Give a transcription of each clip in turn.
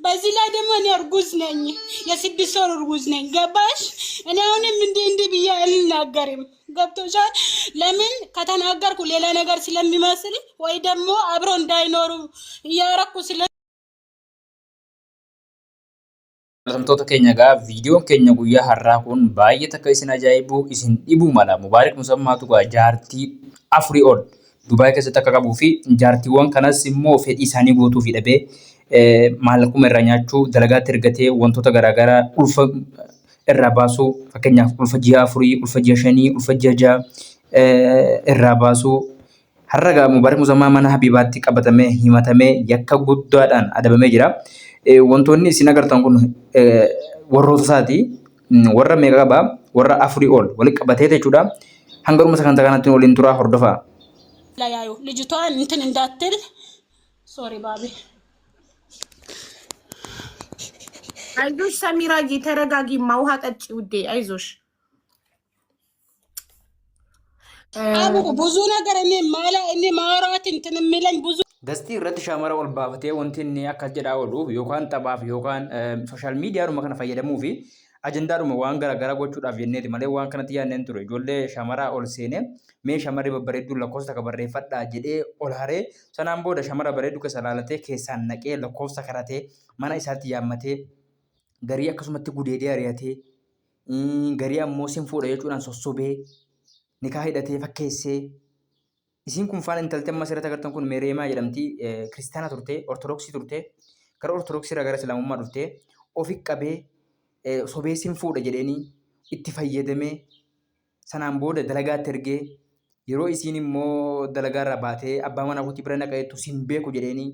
በዚህ ላይ ደግሞ እኔ እርጉዝ ነኝ፣ የስድስት ወር እርጉዝ ነኝ። ገባሽ? እኔ አሁንም እንዲህ ብዬ አልናገርም። ገብቶሻል? ለምን ከተናገርኩ ሌላ ነገር ስለሚመስል ወይ ደግሞ አብሮ እንዳይኖሩ እያረኩ ስለ Barreeffamtoota keenya egaa viidiyoon keenya guyyaa har'aa kun baay'ee takka isin ajaa'ibu isin dhibuu mala. Mubaarak Musammaatu egaa jaartii afurii ol Dubaay keessatti akka qabuu fi jaartiiwwan kanas immoo fedhii isaanii guutuuf dhabee maallaquma irraa nyaachuu dalagaatti ergatee wantoota garaagaraa ulfa irraa baasuu fakkeenyaaf ulfa ji'a afurii, ulfa ji'a shanii, ulfa ji'a ja'a irraa baasuu. Har'a egaa Mubaarak Musammaa mana Habiibaatti qabatamee himatamee yakka guddaadhaan adabamee jira. Wantoonni isin agartan kun warroota isaati. Warra meeqa qabaa? Warra afurii ol walitti qabatee jechuudha. Hanga dhuma sagantaa kanaatti waliin turaa hordofaa. ያዩ ልጅቷን እንትን እንዳትል ሶሪ ባቢ አይዞሽ ሰሚራዬ ተረጋጊማ ውሃ ጠጪ ውዴ አይዞሽ አቡ ብዙ ነገር እኔ ማውራት እንትን የሚለኝ ብዙ Dastii irratti shaamara ol baafatee wanti inni akka jedhaa ooluuf yookaan taphaaf yookaan sooshaal miidiyaadhuma kana fayyadamuu fi ajandaadhuma waan garaagaraa gochuudhaaf jenneeti malee waan kanatti yaadneen ture. Ijoollee shaamara ol seenee mee shamarri babbareedduu lakkoofsa takka barreeffadhaa jedhee ol haree sanaan booda shamara bareedduu keessa laalatee keessaan naqee lakkoofsa karatee mana isaatti yaammatee garii akkasumatti gudeedee ari'atee garii ammoo sin fuudha jechuudhaan sossobee nikaa hidhatee fakkeessee isin kun faana intaltee amma asirratti agartan kun Meereemaa jedhamti. Kiristaana turte, Ortodoksii turte, gara Ortodoksii irraa gara Islaamummaa dhufte, ofi qabee sobee sin fuudha jedheenii itti fayyadamee sanaan booda dalagaatti ergee yeroo isiin immoo dalagaa irraa baatee abbaa manaa kutii bira naqeettu sin beeku jedheenii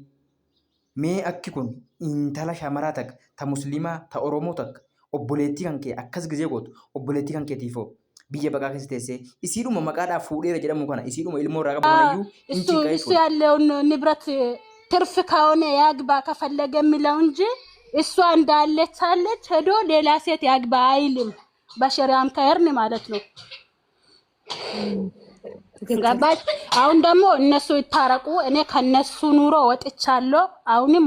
mee akki kun intala shamaraa takka, ta musliimaa, ta Oromoo takka, obboleettii kan kee akkas gizee gootu obboleettii kan keetiifoo biyya baqaa keessa teessee isiidhuma maqaadhaaf fuudheera jedhamu kana isiidhuma ilmoo irraa qabaman iyyuu እሱ ያለውን ንብረት ትርፍ ከሆነ ያግባ ከፈለገ የሚለው እንጂ እሷ እንዳለች አለች ሄዶ ሌላ ሴት ያግባ አይልም። በሸሪዓም ከሄድን ማለት ነው። ገባች? አሁን ደግሞ እነሱ ይታረቁ። እኔ ከነሱ ኑሮ ወጥቻለሁ። አሁንም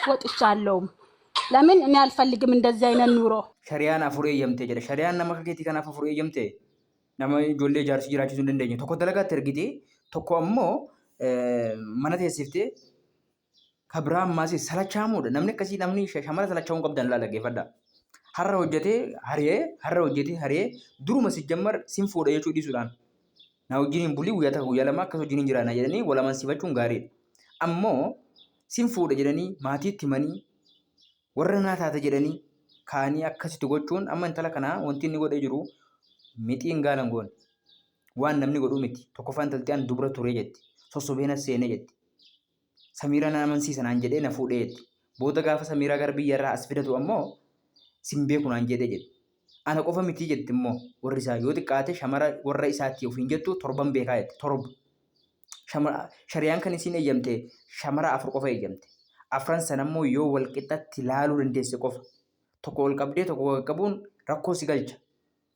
ወጥቻለሁ። ለምን እኔ አልፈልግም እንደዚህ አይነት ኑሮ። Shari'aan afurii eeyyamtee jedha. Shari'aan nama akka keetii kanaaf afurii eeyyamtee nama ijoollee jaarsii jiraachisuu hin dandeenye. Tokko dalagaatti ergitee tokko ammoo mana teessiftee kabiraa ammaas salachaamuudha. Namni akkasii namni shamara salachaamuu qabdan laala geeffadha. Har'a hojjetee haree duruma si jammar sin fuudha jechuu dhiisuudhaan na wajjin hin bulii guyyaa takka guyyaa lama akkas wajjin hin jiraanna jedhanii wal amansiifachuun gaariidha. Ammoo sin fuudha jedhanii maatiitti himanii warra naa taate jedhanii kaanii akkasitti gochuun amma intala kanaa wanti inni godhee jiru mixiin gaalan goone waan namni godhuu miti. Tokkoffaa intalti aan dubra turee jetti. Sossobeena seenee jetti. Samiira na amansiisa naan jedhee na fuudhee jetti. Booda gaafa Samiiraa gara biyya irraa as fidatu ammoo sin beeku naan jedhee jetti. Ana qofa mitii jetti immoo warri isaa yoo xiqqaate shamara warra isaatti ofiin jettu torban beekaa jetti. Torba. Shari'aan kan isin eeyyamte shamara afur qofa eeyyamte. Afran sanammoo yoo wal qixxatti ilaaluu dandeesse qofa. Tokko ol qabdee tokko wal qabuun rakkoo si galcha.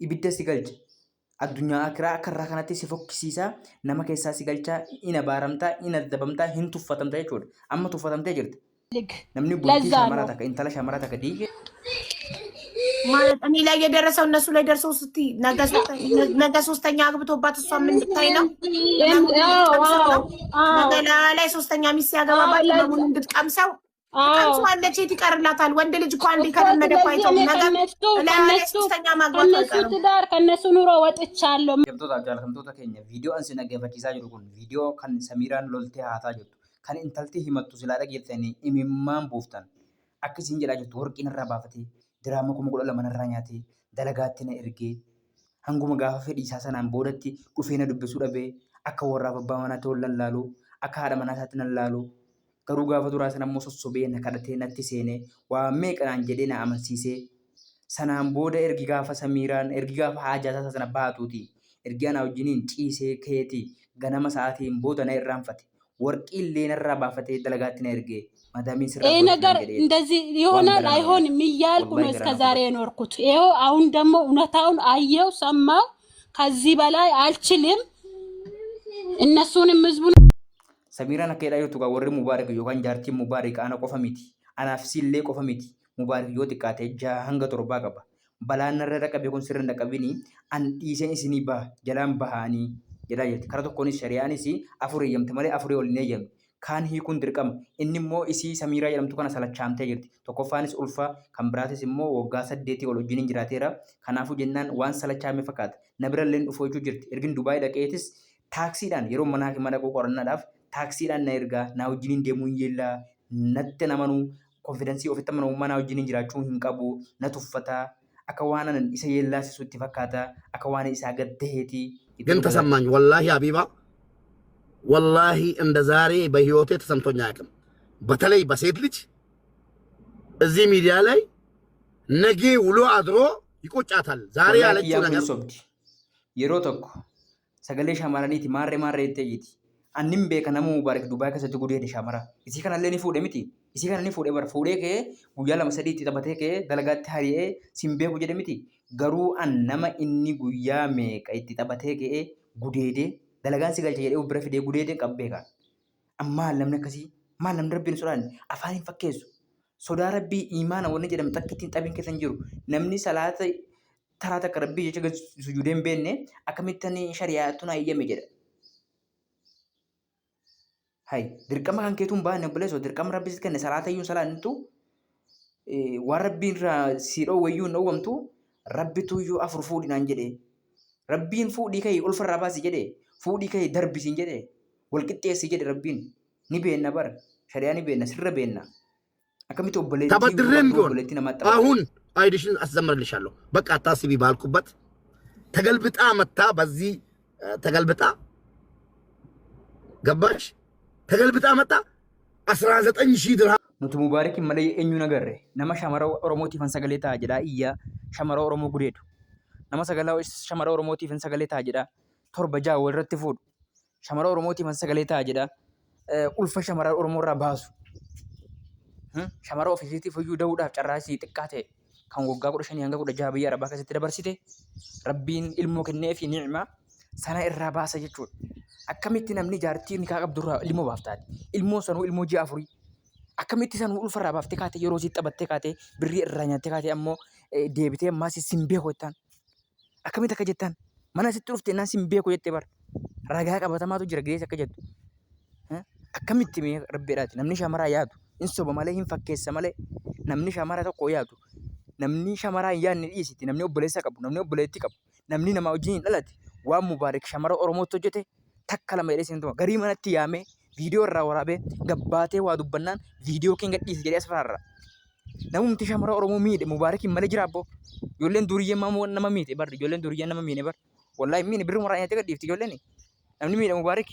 Ibidda si galcha. Addunyaa akiraa akka irraa kanatti si fokkisiisaa nama keessaa si galchaa ina baaramtaa ina dabamtaa hin tuffatamta jechuudha. Amma tuffatamtee jirti. Namni bultii shamaraa takka intala shamaraa takka diige ማለት እኔ ላይ የደረሰው እነሱ ላይ ደርሰው ስቲ ነገ ሶስተኛ አግብቶባት እሷ ምን ልታይ ነው? ነገ ላይ ሶስተኛ ሚስት ያገባባት ለምን እንድትቀምሰው ቀምሷለች። የት ይቀርላታል? ወንድ ልጅ እኮ አንዴ ከለመደ እኮ አይተው ነገር ላይ ሶስተኛ ማግባት አይቀርም። ትዳር ከነሱ ኑሮ ወጥቻለሁ። Gamtoota jaallatamtoota keenya viidiyoo ansi dhaggeeffachiisaa jiru kun viidiyoo kan Samiiraan loltee haataa jirtu kan intalti himattu silaa dhageessanii imimmaan buuftan akkasiin jedhaa jirtu warqiin irraa baafatee diraama 12,000 irraa nyaatee dalagaatti na ergee hanguma gaafa fedhii isaa sanaan boodatti dhufee na dubbisuu dhabee akka warraaf abbaa manaatti wal lallaaluu akka haadha manaa isaatti na lallaaluu garuu gaafa duraa sana ammoo sossobee na kadhatee natti seenee waa meeqanaan jedhee na amansiisee sanaan booda ergi gaafa Samiiraan ergi gaafa haajaa sana baatuuti ergi ana wajjiniin ciisee keetii ganama sa'aatiin booda na irraanfate warqii illee narraa baafatee dalagaatti na ergee ማዳሚን ስራ ነገር እንደዚህ ይሆናል አይሆንም እያልኩ ነው እስከ ዛሬ የኖርኩት። ይሄው አሁን ደግሞ እውነታውን አየው ሰማው። ከዚህ በላይ አልችልም። እነሱንም ህዝቡን Samiiraan akka jedhaa jirtu wwarri Mubaarak yookaan jaartiin Mubaarak ana qofa miti. anaaf sillee qofa miti Mubaarak yoo xiqqaate 6 hanga 7 qaba balaan narra dhaqqabe kun sirra dhaqqabini an dhiiseen isinii baha jalaan bahanii jedhaa jirti karaa tokkonis shari'aanis 4 eeyyamte malee 4 ol hin eeyyamne kaan hiikuun dirqama inni immoo isii Samiiraa jedhamtu kana salachaamtee jirti tokkoffaanis ulfa kan biraatis immoo waggaa 8 ol wajjin jiraateera kanaafuu jennaan waan salachaame fakkaata na birallee dhufuu jirti ergin Dubaay dhaqeetis taaksiidhaan yeroo manaa fi mana qorannaadhaaf taaksiidhaan na ergaa na wajjin deemuu hin yeellaa natti namanuu konfidensii ofitti amanamummaa na wajjin jiraachuu hin qabu na tuffataa akka waan isa yeellaasisu itti fakkaata akka waan isaa gaddaheeti ግን ተሰማኝ ወላሂ ሀቢባ ወላሂ እንደ ዛሬ በህይወቴ ተሰምቶኝ አያውቅም። በተለይ በሴት ልጅ እዚህ ሚዲያ ላይ ነገ ውሎ አድሮ ይቆጫታል። ዛሬ ያለችው ነገር yeroo tokko sagalee shamarraniiti maarree ta'eeti annin beeka nama Mubaarak Dubaay keessatti gudeede shamara isii kanallee ni fuudhe miti isii kana ni fuudhe bara fuudhee kee guyyaa 2-3 itti taphatee kee dalagaatti hari'ee sin beeku jedhe miti garuu an nama inni guyyaa meeqa itti taphatee kee gudeede dalagaan si galcha jedhee bira fidee gudeede qabbeeka amma namni akkasii maal namni rabbiin sodaan afaan hin fakkeessu sodaa rabbii imaana wanni jedhamu takka ittiin xabiin keessan jiru namni salaata taraa takka rabbii jecha sujudeen beenne akkamittani shari'aatu na eeyyame jedha hay dirqama kan keetuun baanne buleso dirqama rabbii kenne salaata iyyuu salaantu waan rabbiin siidhoo wayyuu hin dhowwamtu rabbitu iyyuu afur fuudhinaan jedhe rabbiin fuudhii kai ulfarraa baasi jedhe fuudhii kai darbisiin jedhe wal qixxeessi jedhe rabbiin ni beenna bara shari'aa ni beenna sirra beenna akkamitti obboleettii namaatti አሁን አይዲሽን አስዘምርልሻለሁ በቃ አታስቢ ባልኩበት ተገልብጣ መታ በዚህ ተገልብጣ ገባሽ ተገልብጣ መጣ 19000 ድርሃም nuti Mubaarak malee eenyu nagarre nama shamara oromootiif sagalee ta'a jedha iyya shamara oromoo gudeedu nama shamara oromootiif sagalee ta'a jedha torba ja'a walirratti fuudhu shamara oromootiif sagalee ta'a jedha ulfa shamara oromoo irraa baasu shamara ofiisiitiif iyyuu da'uudhaaf carraasii xiqqaa ta'e kan waggaa 15 hanga 16 biyya arabaa keessatti dabarsite rabbiin ilmoo kennee fi ni'ima sana irraa baasa jechuudha akkamitti namni jaartii nikaa qabdurraa ilmoo baaftaati ilmoo sanuu ilmoo ji'a 4 akkamitti sanuu ulfarraa baaftee kaate yeroo sitti taphattee kaate birrii irraa nyaattee kaate ammoo deebitee ammaas sin beeku jettaan akkamitti akka jettaan mana sitti dhuftee naan sin beeku jettee bar ragaa qabatamaatu jira geessa akka jettu akkamitti mee rabbiidhaati namni shamaraa yaadu in soba malee hin fakkeessa malee namni shamara tokko yaadu namni shamaraa hin yaadne dhiisiti namni obboleessa qabu namni obboleettii qabu namni nama wajjin hin dhalate waan Mubaarak shamara oromootti hojjete takka lama jedhee sintuma garii manatti yaamee viidiyoo irraa waraabee gabbaatee waa dubbannaan viidiyoo keen gadhiise jedhee as faraarra namumti shamara oromoo miidhe Mubaarak malee jiraabbo ijoolleen duriyyee nama miidhe bar ijoolleen duriyyee nama miidhe bar wallaahi miidhe birri muraa nyaatee gadhiifti ijoolleen namni miidhe Mubaarak